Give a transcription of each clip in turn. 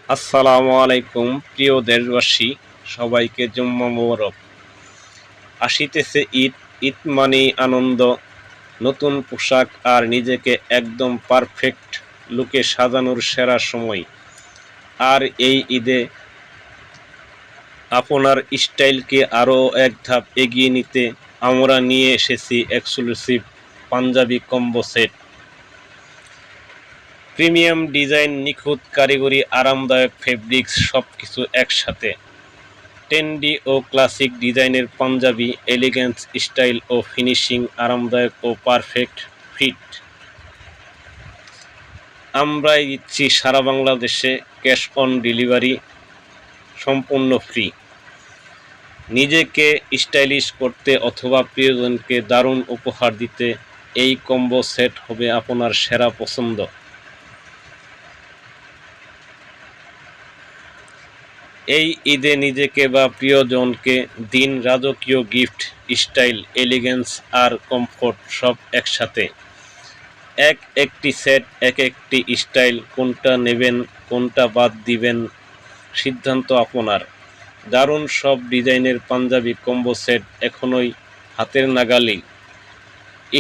আসসালামু আলাইকুম প্রিয় দেশবাসী, সবাইকে জুম্মা মোবারক। আসিতেছে ঈদ। ঈদ মানেই আনন্দ, নতুন পোশাক আর নিজেকে একদম পারফেক্ট লুকে সাজানোর সেরা সময়। আর এই ঈদে আপনার স্টাইলকে আরও এক ধাপ এগিয়ে নিতে আমরা নিয়ে এসেছি exclusive Punjabi combo set. Premium design, নিখুঁত কারিগরি, আরামদায়ক ফেব্রিক্স, সব কিছু একসাথে। ট্রেন্ডি ও ক্লাসিক ডিজাইনের পাঞ্জাবি, এলিগেন্স, স্টাইল ও ফিনিশিং, আরামদায়ক ও পারফেক্ট ফিট। আমরাই দিচ্ছি সারা বাংলাদেশে ক্যাশ অন ডেলিভারি, সম্পূর্ণ ফ্রি। নিজেকে স্টাইলিশ করতে অথবা প্রিয়জনকে দারুণ উপহার দিতে এই কম্বো সেট হবে আপনার সেরা পছন্দ। এই ঈদে নিজেকে বা প্রিয়জনকে দিন রাজকীয় গিফট, স্টাইল, এলিগেন্স আর কমফোর্ট সব একসাথে। একটি সেট, একটি স্টাইল, কোনটা নেবেন কোনটা বাদ দিবেন সিদ্ধান্ত আপনার। দারুণ সব ডিজাইনের পাঞ্জাবি কম্বো সেট এখনই হাতের নাগালেই।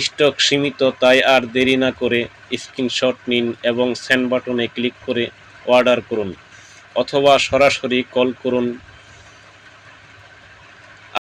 স্টক সীমিত, তাই আর দেরি না করে স্ক্রিনশট নিন এবং সেন্ড বাটনে ক্লিক করে অর্ডার করুন অথবা সরাসরি কল করুন